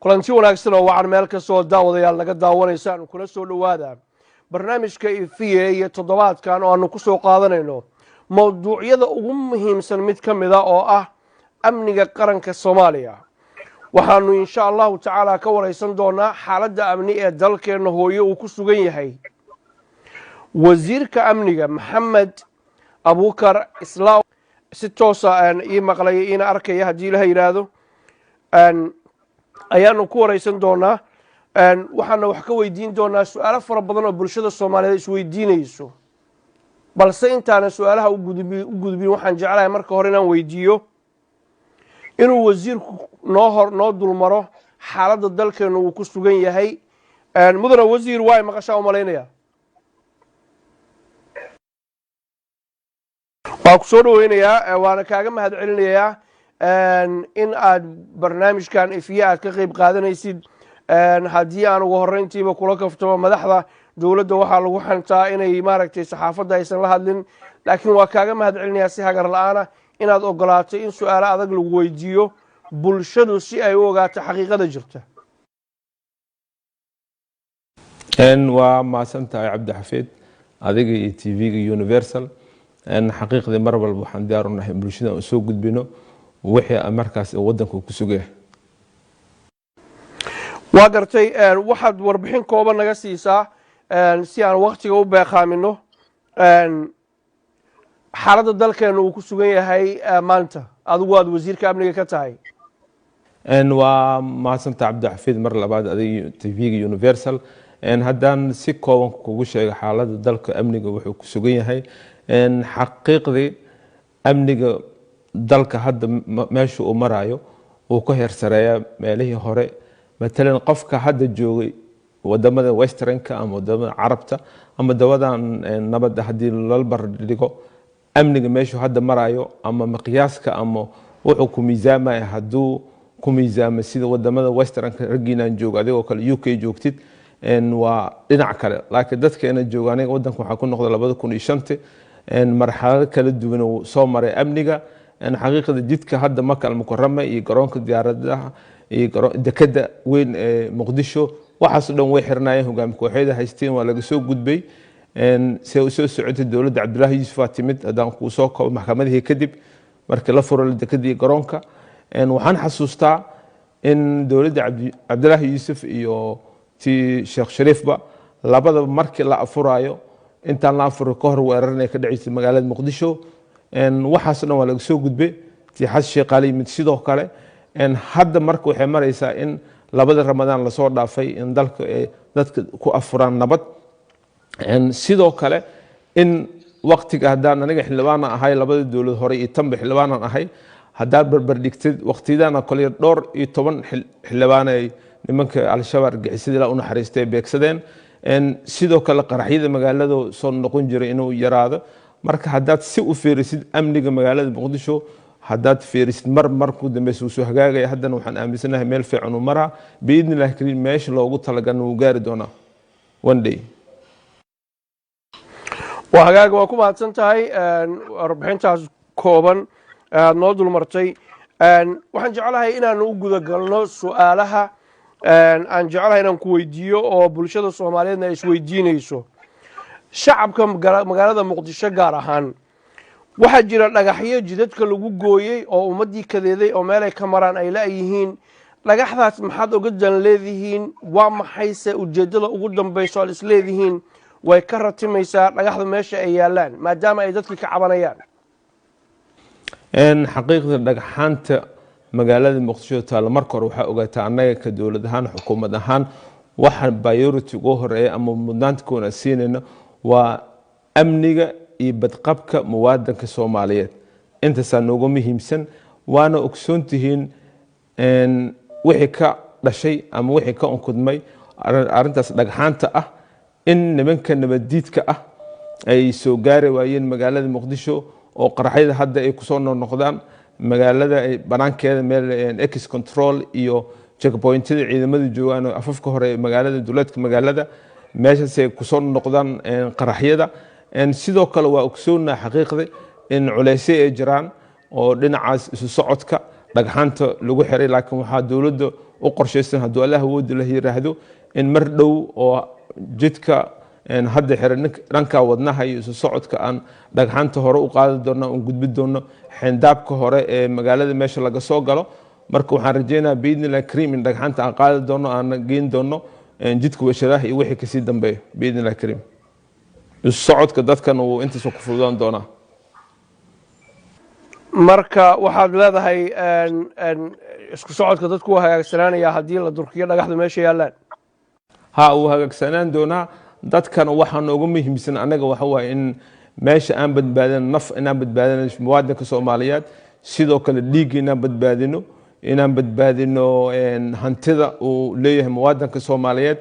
kulanti wanaagsan oo wacan meel ka soo daawadayaal naga daawanaysaan kula soo dhawaada barnaamijka ifiye iyo toddobaadkan oo aanu ku soo qaadanayno mawduucyada ugu muhiimsan mid ka mid ah oo ah amniga qaranka Soomaaliya waxaanu insha Allah tacaala ka wareysan doonaa xaaladda amni ee dalkeena hooyo uu ku sugan yahay wasiirka amniga Maxamed Abuukar Islaaw si toos ah ii maqlay in arkaya hadii Ilaahay yiraahdo ayaanu ku wareysan doonaa waxaana wax ka weydiin doonaa su'aalo fara badan oo bulshada Soomaaliyeed isweydiinayso balse intaana su'aalaha u gudbin waxaan jeclahay marka hore inaan weydiiyo inuu wasiirku noo dulmaro xaaladda dalkeena uu ku sugan yahay mudane wasiir way maqashaa u maleynaya waa ku soo dhaweynayaa waana kaaga mahad celinayaa in aad barnaamijkan ifiye aad ka qayb qaadanaysid haddii aan ugu horreyntiiba kula kaftamo madaxda dowladda waxaa lagu xantaa inay maaragtay saxaafadda aysan la hadlin laakiin waa kaaga mahad celinayaa si hagar la'aana inaad ogolaatay in su'aalo adag lagu weydiiyo bulshadu si ay u ogaato xaqiiqada jirta waa maasantahay cabdi xafiid adiga iyo TV-ga Universal xaqiiqdii mar walba waxaan diyaar u nahay bulshada oo soo gudbino wixii markaas wadanku ku sugay waa gartay waxaad warbixin kooban naga siisaa si aan waqtiga u beeqaamino xaaladda dalkeena uu ku sugan yahay maanta adigu aad wasiirka amniga ka tahay waa maasanta cabdi xafiid mar labaad adiga TV-ga Universal haddaan si kooban kugu sheego xaaladda dalka amniga wuxuu ku sugan yahay xaqiiqdii amniga dalka hadda meesha uu marayo uu ka heersareeyaa meelihii hore matalan qofka hadda joogay wadamada westernka ama wadamada carabta ama dawadan nabadda haddii lala bardhigo amniga meesha hadda marayo ama miqyaaska ama wuxuu ku miisaamaya hadduu ku miisaamo sida wadamada westernka raggiinaan joogo adigoo kale UK joogtid waa dhinac kale laakiin dadkeena jooga aniga wadanka waxaa ku noqday 2005 marxalado kala duwan oo soo maray amniga xaqiiqada jidka hadda Maka al-Mukarrama iyo garoonka diyaaradaha iyo dekada weyn ee Muqdisho waxaas dhan way xirnaayeen hogaam kooxeeda haysteen waa laga soo gudbay soo socotay dawladda Cabdullaahi Yuusuf Fatimid hadaan ku soo koob maxkamadii kadib markii la furo dekadii garoonka waxaan xasuustaa in dawladda Cabdullaahi Yuusuf iyo ti Sheekh Shariifba labada markii la afuraayo intaan la afuro ka hor weerarnay ka dhacisay magaalada Muqdisho waxaas dhan waa laga soo gudbay ti xas Sheekh Ali mid sidoo kale hadda marka waxay maraysaa in labada Ramadaan la soo dhaafay in dalka dadka ku afuraan nabad sidoo kale in waqtiga hadaan aniga xildhibaan ahay labada dawlad hore iyo tan xildhibaan ahay hadaa barbar dhigtid waqtiyadana kale dhowr iyo 10 xildhibaan ay nimanka al-shabaab gacisada la u naxariistay beegsadeen sidoo kale qaraxyada magaalada soo noqon jiray inuu yaraado marka hadaad si u fiirisid amniga magaalada Muqdisho hadaad fiirisid mar ku dambeysay soo hagaagay haddana waxaan aaminsanahay meel fiican u maraa biidnilaahi kariim meesha loogu talagalay uu gaari doona one day waa hagaag waa ku mahadsan tahay warbixintaas kooban noo dulmartay waxaan jeclahay inaan u guda galno su'aalaha aan jeclahay inaan ku weydiiyo oo bulshada Soomaaliyeedna ay isweydiinayso shacabka magaalada Muqdisho gaar ahaan waxa jira dhagaxyo jidadka lagu gooyay oo ummadii kadeeday oo meel ay ka maraan ay la yihiin dhagaxdaas maxaad uga dan leedihiin waa maxayse ujeedada ugu dambayso is leedihiin way ka ratimaysaa dhagaxda meesha ay yaalaan maadaama ay dadka ka cabanayaan xaqiiqda dhagaxaanta magaalada Muqdisho taal marka hore waxa ogaataa anaga ka dawlad ahaan xukuumad ahaan waxa priority ugu horeeya ama mudnaanta koona siinayna waa amniga iyo badqabka muwaadinka Soomaaliyeed inta saan ugu muhiimsan waana ogsoontihiin wixii ka dhashay ama wixii ka onkudmay arintaas dhagaxaanta ah in nimanka nabadiidka ah ay soo gaari waayeen magaalada Muqdisho oo qaraxyada hadda ay ku soo noqdaan magaalada banaankeeda meel ex control iyo checkpointada ciidamada joogaan afafka hore magaalada dawladka magaalada meeshaas ay ku soo noqdaan qaraxyada sidoo kale waa ogsoonaa xaqiiqda in culeysay ay jiraan oo dhinacaas isu socodka dhagxanta lagu xiray laakiin waxa dawladda u qorshaysan hadduu allah awoodi la yiraahdo in mar dhow oo jidka hadda xiran dhanka wadnaha iyo isu socodka aan dhagxanta hore u qaadi doono oo gudbi doono xindaabka hore ee magaalada meesha laga soo galo marka waxaan rajeynayaa biidnillahi kariim in dhagxanta aan qaadi doono aan geyn doono jidka washadaha iyo wixii kasii dambeeyo biidnillahi kariim isu socodka dadkan uu intaas ku fududaan doonaa marka waxaad leedahay isku socodka dadku waa hagaagsanaanaya haddii la durkiyo dhagaxda meesha yaalaan ha uu hagaagsanaan doonaa dadkan waxaa noogu muhiimsan anaga waxa waaye in meesha aan badbaadino naf inaan badbaadino muwaadinka Soomaaliyeed sidoo kale dhiig inaan badbaadino hantida uu leeyahay muwaadinka Soomaaliyeed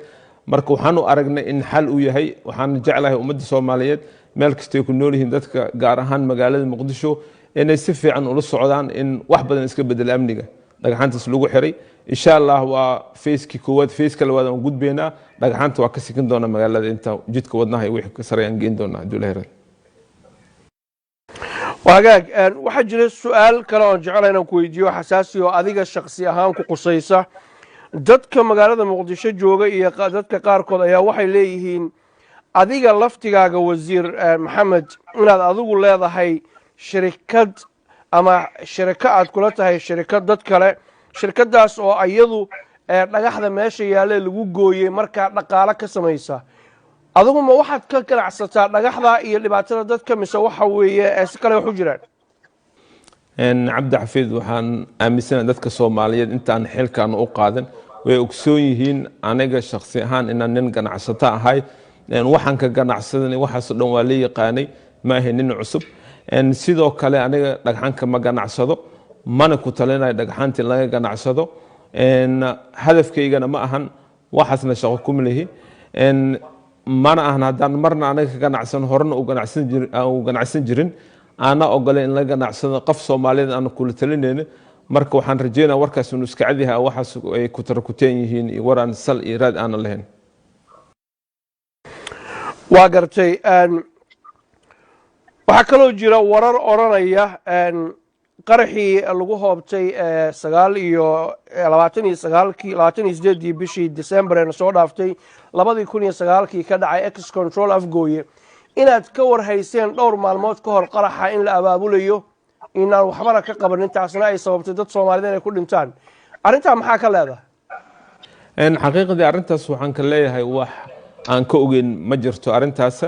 marka waxaan u aragnay in xal uu yahay waxaan jeclahay ummadda Soomaaliyeed meel kasta ay ku nool yihiin dadka gaar ahaan magaalada Muqdisho inay si fiican ula socdaan in wax badan iska bedel amniga dhagxantaas lagu xiray insha Allah waa feeskii koowaad feeska labaad aan gudbeynaa dhagxanta waa ka sikin doona magaalada inta jidka wadnaha iyo wixii ka sareeyaan geyn doona duleeyahay wagaag waxa jira su'aal kale oo jecelahay inaan ku weydiiyo xasaasi oo adiga shakhsi ahaan ku qusaysa dadka magaalada Muqdisho jooga iyo dadka qaarkood ayaa waxay leeyihiin adiga laftigaaga wasiir Maxamed inaad adigu leedahay shirkad ama shirkad aad kula tahay shirkad dad kale shirkadaas oo ayadu dhagaxda meesha yaale lagu gooyay marka dhaqaale ka samaysa adigu ma waxaad ka ganacsataa dhagaxda iyo dhibaatada dadka mise waxa weeye si kale wax u jiraan Cabdi Xafiid waxaan aaminsanahay dadka Soomaaliyeed intaan xilkan u qaadan way ogsoon yihiin aniga shakhsi ahaan inaan nin ganacsata ahay waxaan ka ganacsaday waxaas dhan waa la yaqaanay ma ahay nin cusub sidoo kale aniga dhagxanka ma ganacsado mana ku talinayo dhagxantii laga ganacsado hadafkaygana ma ahan waxaasna shaqo kuma lihi mana ahan haddaan marna aniga ka ganacsan horena u ganacsan jirin ana ogolay in laga ganacsado qof Soomaaliyeed aan kula talinayno marka waxaan rajeynayaa warkaas inuu iska cad yahay waxaas ay ku tarkuteen yihiin iyo waraan sal iyo raad aan lahayn waa gartay waxa kaloo jira warar oranaya qaraxii lagu hoobtay 29 bishii December ee soo dhaaftay 2009 ka dhacay X Control Afgooye inaad ka warhayseen dhowr maalmood ka hor qaraxa in la abaabulayo inaan waxba ka qaban intaasna ay sababtay dad Soomaaliyeed inay ku dhintaan arinta maxaa ka leedahay xaqiiqdii arintaas waxaan ka leeyahay wax aan ka ogeyn ma jirto arintaas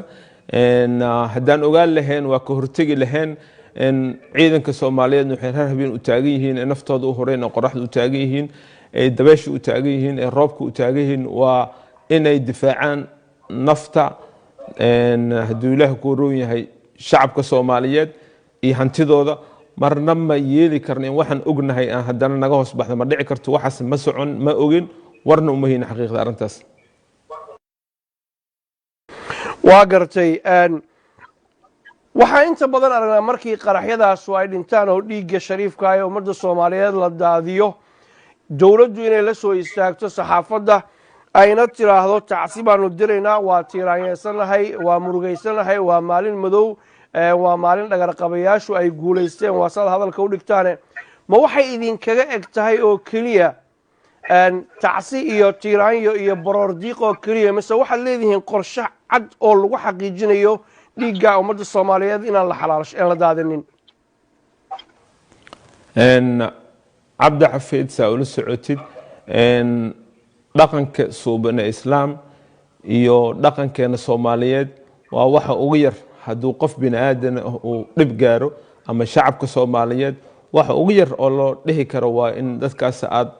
haddaan ogaan lahayn waa ka hortagi lahayn ciidanka Soomaaliyeed waxay habeen u taagan yihiin naftooda u horeen qoraxda u taagan yihiin dabaysha u taagan yihiin roobka u taagan yihiin waa inay difaacaan nafta hadduu Ilaahay ku roon yahay shacabka Soomaaliyeed iyo hantidooda marna ma yeeli karno in waxaan ognahay aan haddana naga hoos baxdo ma dhici karto waxaas ma socon ma ogin warna uma hayna xaqiiqda arintaas waa gartay waxaa inta badan aragnaa markii qaraxyadaas ay dhintaan oo dhiigga shariifka ah ee ummadda Soomaaliyeed la daadiyo dawladdu inay la soo istaagto saxaafadda ayna tiraahdo tacsi baanu diraynaa waa tiiraanyeysanahay waa murugeysanahay waa maalin madow waa maalin dhagar qabayaashu ay guuleysteen waa sad hadalka u dhigtaan ma waxay idin kaga eg tahay oo kaliya tacsi iyo tiiraanyo iyo baroor diiq oo kaliya mise waxaad leedihiin qorshe cad oo lagu xaqiijinayo dhiigga ummadda Soomaaliyeed inaan la xalaasho in la daadinin Cabdi Xafiid saa'ul socotid dhaqanka suubana islaam iyo dhaqankeena Soomaaliyeed waa waxa ugu yar hadduu qof bini aadan uu dhib gaaro ama shacabka Soomaaliyeed waxa ugu yar oo loo dhihi karo waa in dadkaas aad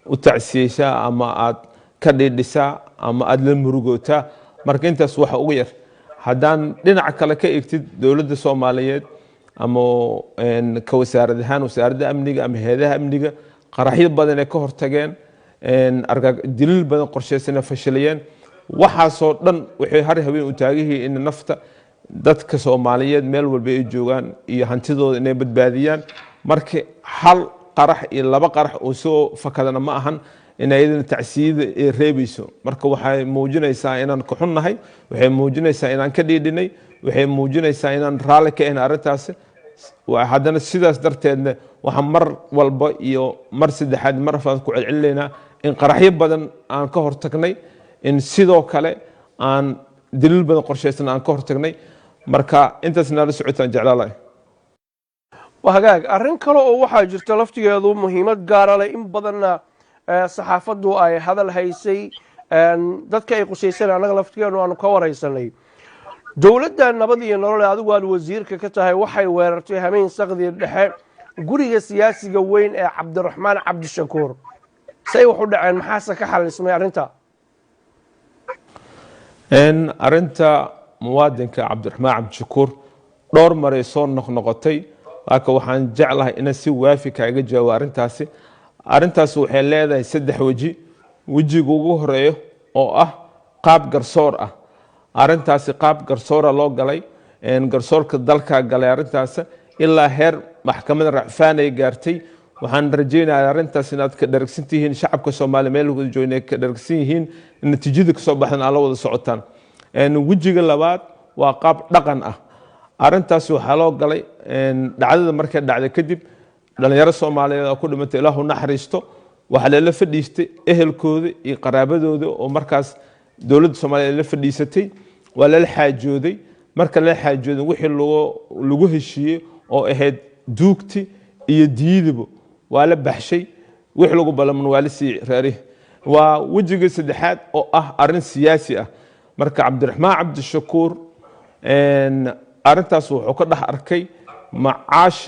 u tacsiyeysaa ama aad ka dhidhisaa ama aad la murugootaa marka intaas waxa ugu yar haddaan dhinaca kale ka eegtid dawladda Soomaaliyeed ama ka wasaaradahan wasaaradda amniga ama hay'adaha amniga qaraxyo badan ay ka hortageen dilil badan qorsheysan fashiliyeen waxaasoo dhan waxay har habeen u taagihiin in nafta dadka Soomaaliyeed meel walba ay joogaan iyo hantidooda inay badbaadiyaan marka hal qarax iyo laba qarax oo soo fakadana ma ahan in aydan tacsiida ay reebayso marka waxay muujinaysaa inaan ka xunnahay waxay muujinaysaa inaan ka dhiidhinay waxay muujinaysaa inaan raali ka ahayn arintaas haddana sidaas darteedna waxa mar walba iyo mar saddexaad mar afraad ku celcelineynaa in qaraxyo badan aan ka hortagnay in sidoo kale aan daliil badan qorshaysan aan ka hortagnay marka intaas nala socotaan jeclaalahay وهجاج أرين كله أو واحد جرت لفتي هذا مهمة جارة لإن بدنا صحافة دعاء هذا الهيسي ده كأي قصيصين أنا لفتي أنا كوار هيسني دولة النبضية نرى هذا والوزير ككتها وحي ورتي همين سقدي الحين قرية سياسي جوين عبد الرحمن عبد الشكور سيوحد عن محاسك حال اسمه أرنتا إن أرنتا موادك عبد الرحمن عبد الشكور دور مريسون نقطي لكن waxaan jeclahay in si waafi kaaga jawaabo arintaas waxay leedahay saddex wajiga ugu horeeyo oo ah qaab garsoor ah arintaas qaab garsoor loo galay garsoorka dalka galay arintaas ilaa heer maxkamadda racfaan ay gaartay waxaan rajaynayaa arintaas inaad ka dharagsantihiin shacabka Soomaaliyeed meel ugu joogay ka dharagsan yihiin natiijada ka soo baxdan ala wada socotaan wajiga labaad waa qaab dhaqan ah arintaas waxa loo galay dhacdada markay dhacday kadib dhalinyaro Soomaaliyeed oo ku dhimatay Ilaahu naxariisto waxa la fadhiistay ehelkooda iyo qaraabadooda oo markaas dawladda Soomaaliyeed la fadhiisatay waa la xaajooday marka la xaajooday wixii lagu heshiiyay oo ahayd duugti iyo diidabo waa la baxshay wixii lagu balaman waa la sii raari waa wajiga saddexaad oo ah arin siyaasi ah marka Cabdiraxmaan Cabdi Shakuur arintaas wuxuu ka dhax arkay macaash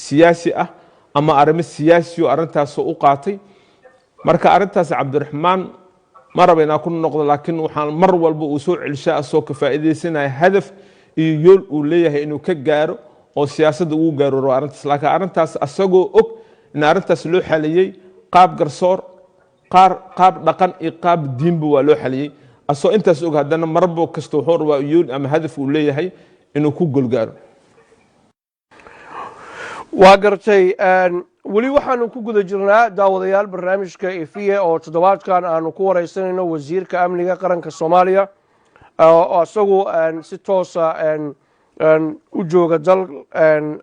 siyaasi ah ama arrimo siyaasi oo arintaas u qaatay marka arintaas Cabdiraxmaan ma rabayna ku noqdo laakiin waxaan mar walba uu soo celishaa soo ka faa'iideysanay hadaf iyo yool uu leeyahay inuu ka gaaro oo siyaasadda uu gaaro arintaas laakiin arintaas asagoo og in arintaas loo xaliyay qaab garsoor qaab dhaqan iyo qaab diinba waa loo xaliyay asoo intaas og hadana marbo kasto wuxuu rabaa yool ama hadaf uu leeyahay inuu ku golgaaro waa gartay weli waxaanu ku guda jirnaa daawadayaal barnaamijka ifiye oo toddobaadkan aanu ku wareysanayno wasiirka amniga qaranka Soomaaliya oo asagu si toosa u jooga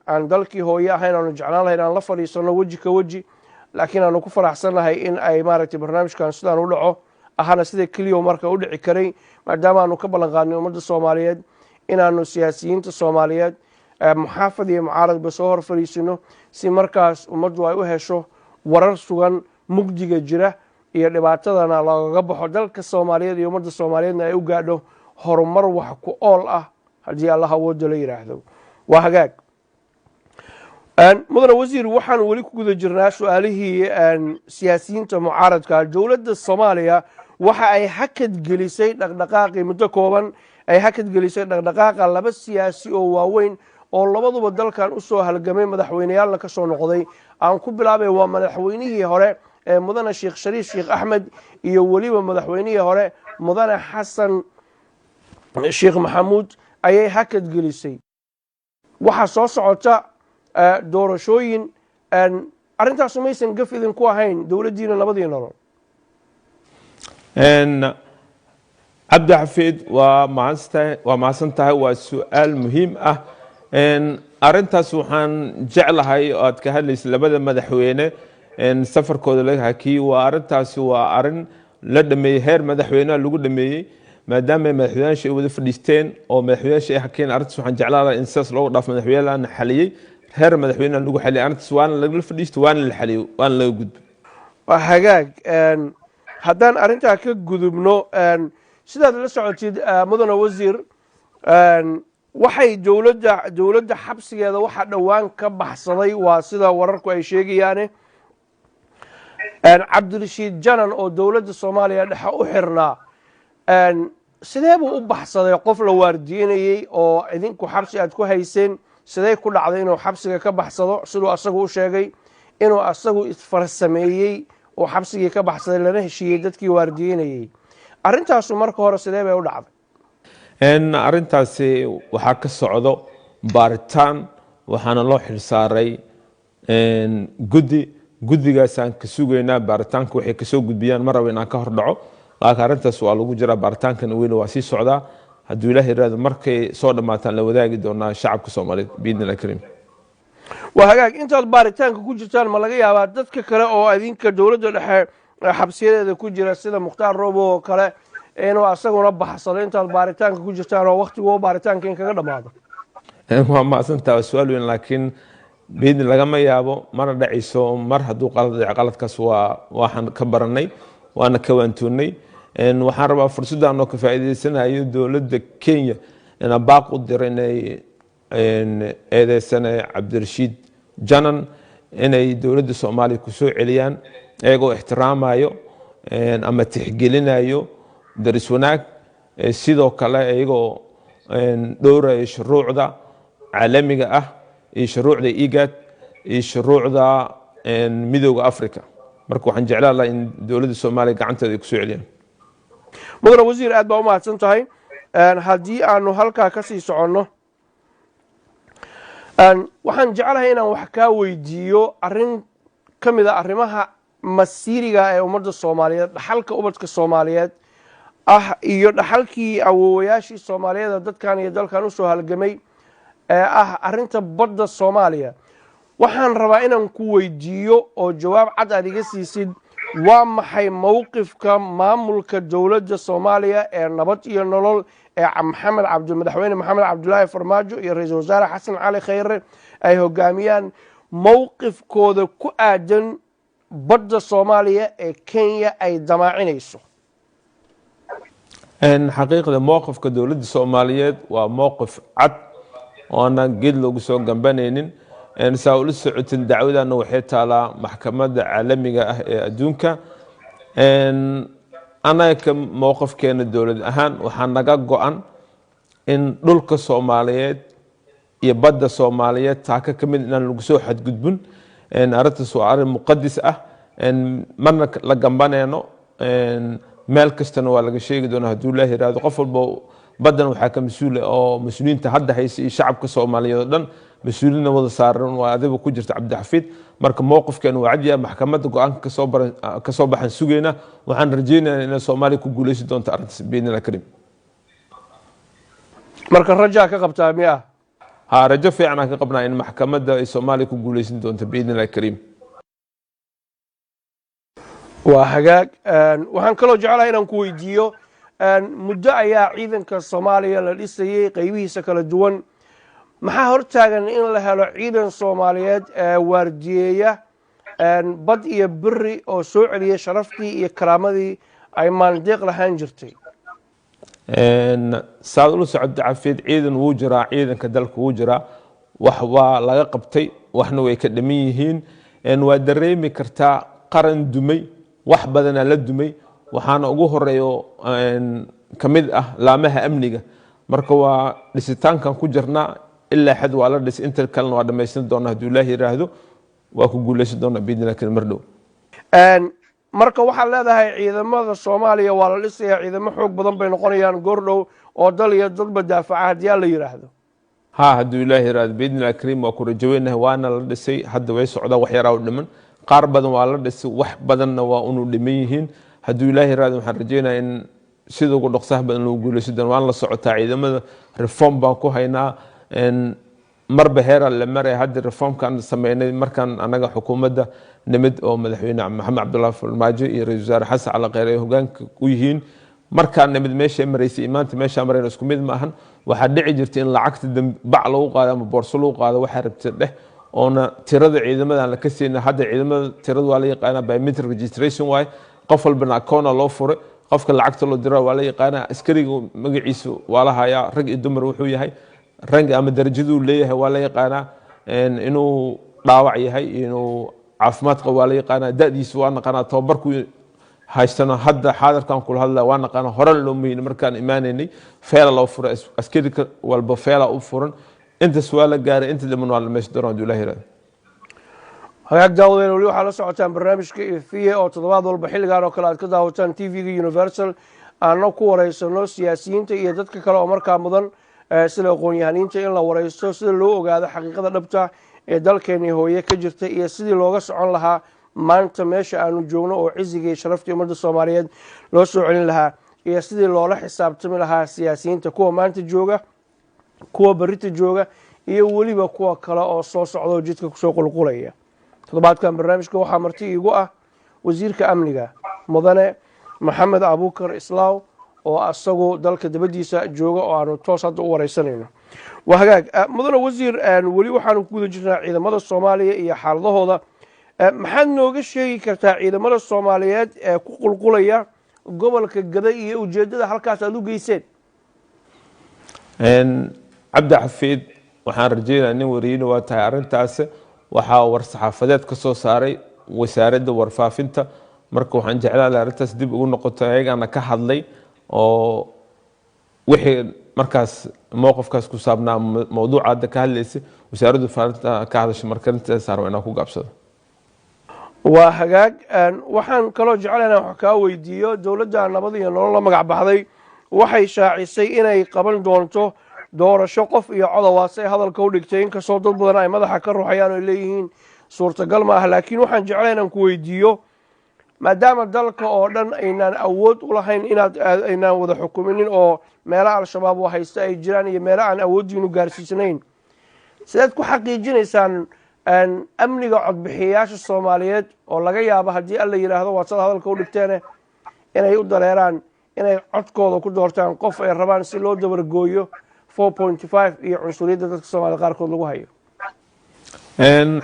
aan dalkii hooyo ahayn aanu jeclaan lahayn aan la fadhiisano waji ka waji laakiin aanu ku faraxsanahay in ay maaragtay barnaamijkan sidaan u dhaco ahana sida kaliya marka u dhici karay maadaama aanu ka ballan qaadnay ummadda Soomaaliyeed inaanu siyaasiyiinta Soomaaliyeed muxaafad iyo mucaaradba soo hor fariisino si markaas ummaddu ay u hesho warar sugan mugdiga jira iyo dhibaatadana looga baxo dalka Soomaaliyeed iyo ummadda Soomaaliyeedna ay u gaadho horumar wax ku ool ah haddii Allah awood la yiraahdo waa hagaag mudane wasiir waxaan weli ku guda jirnaa su'aalihii siyaasiyiinta mucaaradka dowladda Soomaaliya waxa ay hakad gelisay dhaqdhaqaaqii muddo kooban ay hakad gelisay dhaqdhaqaaqa laba siyaasi oo waaweyn oo labaduba dalkan u soo halgamay madaxweynayaal ka soo noqday aan ku bilaabay waa madaxweynihii hore ee mudane Sheekh Shariif Sheekh Axmed iyo waliba madaxweynihii hore mudane Xasan Sheekh Maxamuud ayay hakad gelisay waxa soo socota doorashooyin arintaas maysan gaf idin ku ahayn dawladdiina nabadii nolol عبد الحفيد ومعسنتها وسؤال مهم أرنتاس وحن جعلها أتكهلس لبدا مدحوينه سفر كود له هكي وأرنتاس وأرن لدمي هير مدحوينه لو دمي ما دام مدحوينه شيء وذ فلسطين أو مدحوينه شيء حكين أرنتاس وحن جعلها إنساس لو ضاف مدحوينه لأن حالي هير مدحوينه لو حالي أرنتاس وأنا لو فلسطين وأنا الحالي وأنا لو جد وحقاق هدان أرنتا كجذبنو sidaad la socotid mudane wasiir waxay dawladda xabsigeeda waxa dhawaan ka baxsaday waa sida wararku ay sheegayaan Cabdirashiid Janan oo dawladda Soomaaliya dhexe u xirnaa sidee buu u baxsaday qof la waardiinayay oo idinku xabsi aad ku hayseen sidee ku dhacday inuu xabsiga ka baxsado sidoo asagu u sheegay inuu asagu isfarsameeyay oo xabsigii ka baxsaday lana heshiiyay dadkii waardiinayay arintaas marka hore sidee bay u dhacday arintaas waxa ka socdo baaritaan waxaana loo xilsaaray guddigaas aan ka sugaynaa baaritaanka waxay ka soo gudbiyaan mar raba inaan ka hor dhaco laakiin arintaas waa lagu jiraa baaritaankan weli waa sii socdaa hadduu ilaahay yiraahdo markay soo dhamaataan la wadaagi doonaa shacabka Soomaaliyeed biidnillah kariim waa hagaag intaad baaritaanka ku jirtaan ma laga yaabaa dadka kale oo idinka dawladda dhexe xabsiyadeeda ku jira sida mukhtaar roobo oo kale inuu asaguna baxsado intaad baaritaanka ku jirtaan oo waqtigu baaritaanka in kaga dhamaado waa mahadsantahay su-aal weyn laakiin biidni lagama yaabo mana dhacayso mar hadduu qalad dhaco qaladkaas waxaan ka baranay waana ka waantoonnay waxaan rabaa fursaddan oo ka faa'iidaysanayo dowladda Kenya inaan baaq u diro inay eedeysane Cabdirashiid Janan inay dowladda Soomaaliya ku soo celiyaan iyagoo ixtiraamayo ama tixgelinayo daris wanaag sidoo kale iyagoo dhowrayo shuruucda caalamiga ah iyo shuruucda IGAD iyo shuruucda midowga Afrika marka waxaan jeclaan lahaa in dowladda Soomaaliya gacanteeda ku soo celiyaan mudane wasiir aad baa u mahadsan tahay haddii aanu halkaa ka sii soconno waxaan jeclahay inaan wax kaa weydiiyo arrin ka mid a arrimaha masiiriga ee ummadda Soomaaliyeed dhaxalka ubadka Soomaaliyeed ah iyo dhaxalkii awoowayaashii Soomaaliyeed dadkan iyo dalkan u soo halgamay arrinta badda Soomaaliya waxaan rabaa inaan ku weydiiyo oo jawaab cad aad iga siisid waa maxay mowqifka maamulka dowladda Soomaaliya ee nabad iyo nolol ee madaxweyne Maxamed Cabdullaahi Farmaajo iyo ra'iisul wasaare Xasan Cali Khayre ay hogaamiyaan mowqifkooda ku aadan badda Soomaaliya ee Kenya ay damaacinayso xaqiiqda mowqifka dowladda Soomaaliyeed waa mowqif cad oo aan geed loogu soo gambanaynin saa ula socotin dacwadana waxay taalaa maxkamadda caalamiga ah ee adduunka anaga mowqifkeena dowlad ahaan waxaa naga go'an in dhulka Soomaaliyeed iyo badda Soomaaliyeed taaka ka mid inaan lagu soo xadgudbin arrintaas waa arrin muqadas ah marna la gambanayno meel kastana waa laga sheegi doonaa hadduu Ilaahay yiraahdo qof walba badan waxaa ka mas'uul oo mas'uuliyiinta hadda haysa iyo shacabka Soomaaliyeed oo dhan mas'uulina wada saaran waa adiga ku jirta Cabdixafiid marka mowqifkeena waa cadiya maxkamadda go'aanka ka soo baxan sugayna waxaan rajaynayaa in Soomaaliya ku guuleysan doonto arrintaas biidna karim marka rajaa ka qabtaa miya rajo fiican ka qabnaa in maxkamadda ay Soomaaliya ku guuleysan doonto biidna karim waa hagaag waxaan kaloo jeclahay inaan ku weydiiyo muddo ayaa ciidanka Soomaaliya la dhisayay qaybihiisa kala duwan maxaa hortaagan in la helo ciidan Soomaaliyeed waardiyeeya bad iyo biri oo soo celiya sharaftii iyo karaamadii ay maandeeq lahaan jirtay saad ula socod Cabdixafiid ciidan wuu jiraa ciidanka dalka wuu jiraa wax waa laga qabtay waxna way ka dhaman yihiin waa dareemi kartaa qaran dumay wax badan la dumay waxaana ugu horeeyo kamid ah laamaha amniga marka waa dhisitaankan ku jirnaa ilaa xad waa la dhis inta kalena waa dhamaysan doonaa hadduu Ilaahay yiraahdo waa ku guuleysan doonaa biidna kan mar dhow marka waxaa leedahay ciidamada Soomaaliya waa la dhisayaa ciidamo xoog badan bay noqonayaan goor dhow oo dal iyo dadba daafaca haddii la yiraahdo hadduu Ilaahay yiraahdo biidna karim waa ku rajaynahay waana la dhisay hadda way socdaa wax yar oo dhiman qaar badan waa la dhisay wax badanna waa unu dhiman yihiin hadduu Ilaahay yiraahdo waxaan rajaynayaa in sida ugu dhaqsaha badan loo guuleysan doono waan la socotaa ciidamada reform baan ku haynaa marba heera la maray hadda reformkan sameynay markan anaga xukuumadda nimid oo madaxweyne Maxamed Cabdullaahi Farmaajo iyo ra'iisul wasaare Xasan Cali Khayre hogaanka u yihiin markaan nimid meesha mareysay imaanta meesha marayna isku mid ma ahan waxa dhici jirtay in lacagta bac lagu qaado ama boorso lagu qaado waxa rabtay dheh oona tirada ciidamada la ka siina hadda ciidamada tirada waa la yaqaanaa biometric registration way qof walbana account loo furay qofka lacagta loo diraa waa la yaqaanaa askariga magaciisa waa la hayaa rag iyo dumar wuxuu yahay rang ama darajadu leeyahay waa la yaqaanaa inuu dhaawac yahay inuu caafimaad qabo waa la yaqaanaa da'diisa waa naqaanaa tababarku haystana hadda xaadirkan kula hadlaa waa naqaanaa hore loo muhiin markaan imaanaynay feela loo furay askari walba feela u furan intaas waa la gaaray inta dhiman waa la meesha doonaa hadduu Ilaahay yiraahdo hagaag daawadeen wali waxaa la socotaan barnaamijka ifiye oo toddobaad walba xilligan oo kale aad ka daawataan TV-ga Universal aana ku wareysano siyaasiyiinta iyo dadka kale oo markaa mudan sida aqoon-yahaniinta in la wareysto sida loo ogaado xaqiiqada dhabta ee dalkeena hooye ka jirta iyo sidii looga socon lahaa maanta meesha aanu joogno oo ciziga iyo sharafta ummadda Soomaaliyeed loo soo celin lahaa iyo sidii loola xisaabtami lahaa siyaasiyiinta kuwa maanta jooga kuwa barita jooga iyo waliba kuwa kale oo soo socda oo jidka ku soo qulqulaya toddobaadkan barnaamijka waxaa marti iigu ah wasiirka amniga mudane maxamed abuukar islaaw oo asagoo dalka dabadiisa jooga oo aanu toos hadda u wareysanayno. waa hagaag mudane wasiir weli waxaanu ku guda jirnaa ciidamada soomaaliya iyo xaaladahooda. maxaad nooga sheegi kartaa ciidamada soomaaliyeed ee ku qulqulaya gobolka Gada iyo ujeedada halkaas aad u geyseen? cabdi xafiid waxaan rajeynayaa nin wariina waa tahay arrintaas waxaa war-saxaafadeed ka soo saaray wasaaradda warfaafinta. marka waxaan jeclaan lahaa arrintaas dib ugu noqoto ayagana ka hadlay oo wixii markaas mowqifkaas ku saabnaa mowduuca hadda ka hadlaysay wasaaradda warfaafinta ka hadashay. marka arrintaas saar inaan ku gaabsado. waa hagaag waxaan kaloo jeclaynaa wax kaa weydiiyo dowladda nabad iyo nolol la magac baxday waxay shaacisay inay qaban doonto doorasho qof iyo codowaasay hadalka u dhigtay inkastoo dad badan ay madaxa ka ruuxayaan oo leeyihiin suurtagal ma ah. laakiin waxaan jeclahay inaan ku weydiiyo maadaama dalka oo dhan aynaan awood u lahayn aynaan wada xukuminin oo meelaha al-shabaab oo haysta ay jiraan iyo meelo aan awooddiinu gaarsiisnayn, sideed ku xaqiijinaysaan amniga codbixiyayaasha Soomaaliyeed oo laga yaabo haddii alla yiraahdo waa sad hadalka u dhigteen inay u dareeraan inay codkooda ku doortaan qof ay rabaan si loo dabargooyo 4.5 iyo cunsuriyadda dadka Soomaaliyeed qaarkood lagu hayo?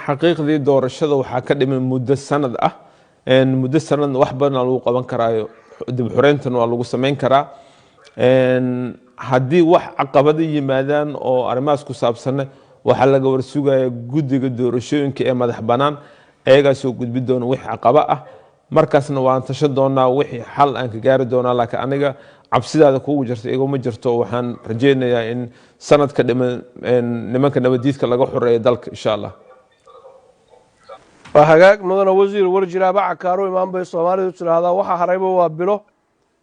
xaqiiqdii doorashada waxaa ka dhiman muddo sanad ah. muddo sanadna wax badan lagu qaban karaayo dib xureentana waa lagu samayn karaa. haddii wax caqabado yimaadaan oo arrimahaas ku saabsan waxaa laga warsugaya guddiga doorashooyinka ee madax bannaan ayagaa soo gudbi doona wixii caqaba ah. markaasna waan tashan doonaa wixii xal aan ka gaari doonaa. laakiin aniga cabsidaada kugu jirto iguma jirto. waxaan rajeynayaa in sanadka dhiman nimanka nabadiidka laga xoreeyo dalka insha allah. waa hagaag mudane wasiir warjiraaba cakaaro imaan bay Soomaalidu tiraahdaa waxa harayba waa bilo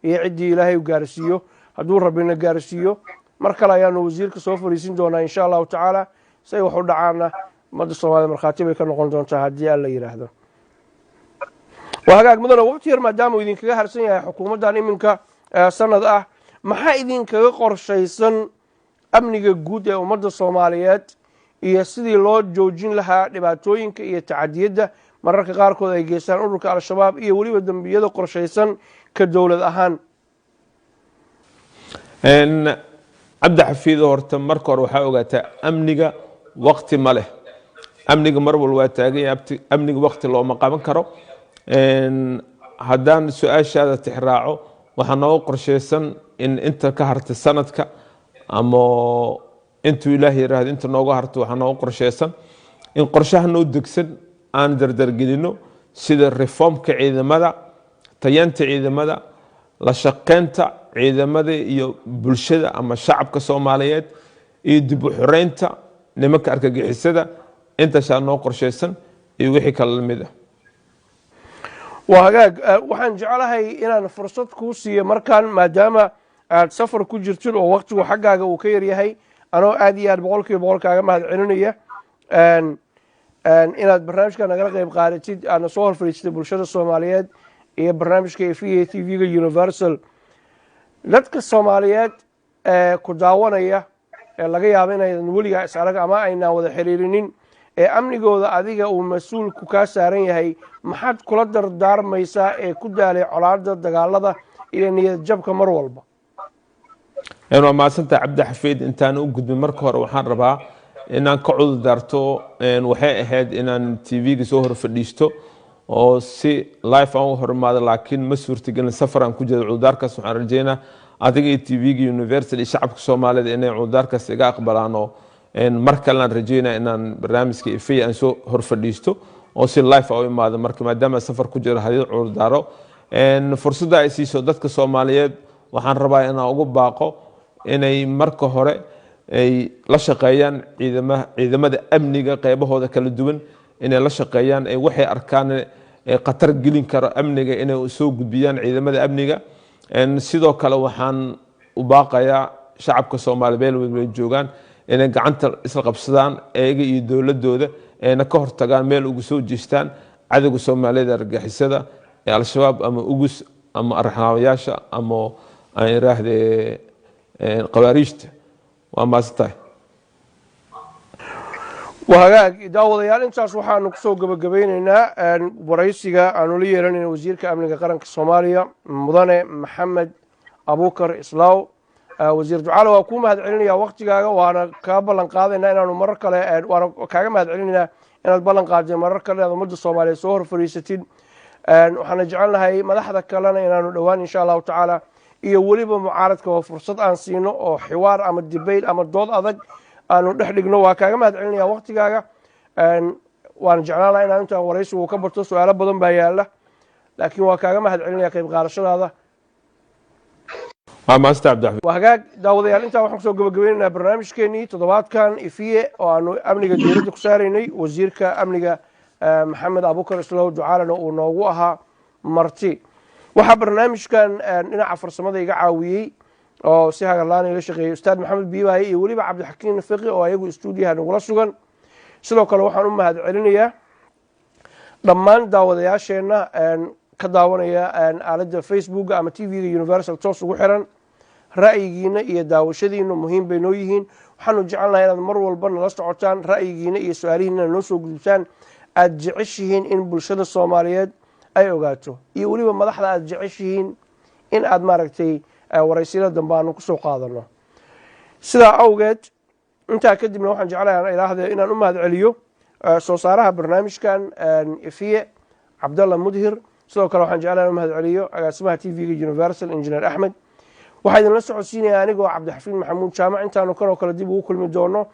iyo ciddii ilaahay u gaarsiiyo hadduu rabbina gaarsiiyo. mar kale ayaanu wasiirka soo fariisin doonaa insha allahu tacaala say wax u dhacaana ummadda Soomaalida markhaati bay ka noqon doontaa haddii alla yiraahdo. waa hagaag mudane waqti yar maadaama uu idinkaga harsan yahay xukuumaddan iminka sanad ah maxaa idinkaga qorshaysan amniga guud ee ummadda Soomaaliyeed iyo sidii loo joojin lahaa dhibaatooyinka iyo tacadiyada mararka qaarkood ay geystaan ururka al-shabaab iyo weliba dambiyada qorshaysan ka dowlad ahaan? cabdi xafiid horta marka hore waxaa ogaataa amniga waqti ma leh. amniga mar walba waa taagan yahay. amniga waqti looma qaban karo. haddaan su-aashaada tixraaco waxaa nooga qorshaysan in inta ka harta sanadka ama intuu ilaah yiraahdo inta nooga harto waxaa nooga qorshaysan in qorshaha noo degsan aan dardargelino sida reformka ciidamada, tayanta ciidamada, la shaqeynta ciidamada iyo bulshada ama shacabka Soomaaliyeed iyo dib u xoreynta nimanka argagixisada. intaasaa noo qorshaysan iyo wixii kala mid ah. waa hagaag waxaan jeclahay inaan fursad kuu siiyo markaan maadaama aad safar ku jirtid oo waqtigu xaggaaga uu ka yaryahay anoo aad iyo aad boqolkiiba boqol kaaga mahad celinaya inaad barnaamijka nagala qayb qaadatid aadna soo hor fadhiisatay bulshada Soomaaliyeed iyo barnaamijka FA TV-ga Universal. dadka Soomaaliyeed ku daawanaya laga yaabo inaydan weligaa is arag ama aynaan wada xiriirinin amnigooda adiga uu mas-uulku kaa saaran yahay maxaad kula dardaarmaysaa ee ku daalay colaadda dagaalada iyo niyad jabka mar walba? waa mahadsantahay cabdi xafiid. intaan u gudbin marka hore waxaan rabaa inaan ka cudur daarto. waxay ahayd inaan TV-ga soo hor fadhiisto oo si live aan u hormaado laakiin ma suurtagelin safar aan ku jiro. cudurdaarkaas waxaan rajeynaa adiga iyo TV-ga Universal iyo shacabka Soomaaliyeed inay cudurdaarkaas iga aqbalaan oo mar kale aan rajeynaa inaan barnaamijka FA aan soo hor fadhiisto oo si live u imaado. marka maadaama safar ku jiro hadii cudurdaaro fursadda ay siiso dadka Soomaaliyeed waxaan rabaa inaan ugu baaqo inay marka hore ay la shaqeeyaan ciidamada amniga qaybahooda kala duwan inay la shaqeeyaan waxay arkaan qatar gelin karo amniga inay soo gudbiyaan ciidamada amniga. sidoo kale waxaan u baaqayaa shacabka Soomaaliyeed way joogaan inay gacanta isla qabsadaan ayaga iyo dowladooda ayna ka hortagaan meel ugu soo jeestaan cadawga Soomaaliyeed argagixisada ee al-shabaab ama ugus ama arxaawayaasha ama ay raahday qawaariijta. waa maastaa وهاجاك daawadayaal intaas waxaanu ku soo gabagabaynaynaa waraysiga aanu la yeelanayna wasiirka amniga qaranka Soomaaliya mudane Maxamed Abuukar Islaaw wasiir ducaale waa ku mahad celinaya waqtigaaga waana ka ballan qaadaynaa inaanu marar kale waana kaaga mahad celinayna inaad ballan qaadeen marar kale ummadda Soomaaliyeed soo hor fariisatid waxaan jecelnahay madaxda kalena inaanu dhawaan insha Allah taala iyo waliba mucaaradka oo fursad aan siino oo xiwaar ama debate ama dood adag aanu dhex dhigno waa kaaga mahad celinaya waqtigaaga waan jeclaan inaan inta waraysigu ka barto su'aalo badan baa yaala laakiin waa kaaga mahad celinaya qayb qaadashadaada waa maasta cabdiraxmaan وهاجاك daawadayaal inta waxaan soo gabagabaynaynaa barnaamijkeenii toddobaadkan ifiye oo aanu amniga dowladda ku saaraynay wasiirka amniga Maxamed Abuukar Islaaw ducaalana uu noogu ahaa marti waxa barnaamijkan dhinaca farsamada iga caawiyay oo si hagarlaan ila shaqeeyay ustaad Maxamed Biibaaye iyo waliba Cabdixakiin Fiqi oo ayagu stuudiyaha nagula sugan sidoo kale waxaan u mahad celinayaa dhammaan daawadayaasheena ka daawanaya aaladda Facebook ama TV-ga Universal toos ugu xiran ra'yigiina iyo daawashadiina muhiim bay noo yihiin waxaanu jecelnahay inaad mar walba nala socotaan ra'yigiina iyo su'aalihiina noo soo gudbisaan aad jeceshihiin in bulshada Soomaaliyeed ay ogaato iyo waliba madaxda aad jeceshihiin in aad maaragtay waraysiyada dambe aanu ku soo qaadano sidaa awgeed intaa kadibna waxaan jeclahay inaan u mahad celiyo soo saaraha barnaamijkan ifiye Cabdalla Mudhir sidoo kale waxaan jeclahay inaan u mahad celiyo agaasimaha TV-ga Universal Engineer Ahmed waxaan idin la socodsiinayaa anigoo Cabdixafiid Maxamuud Jaamac intaanu kan oo kale dib ugu kulmi doono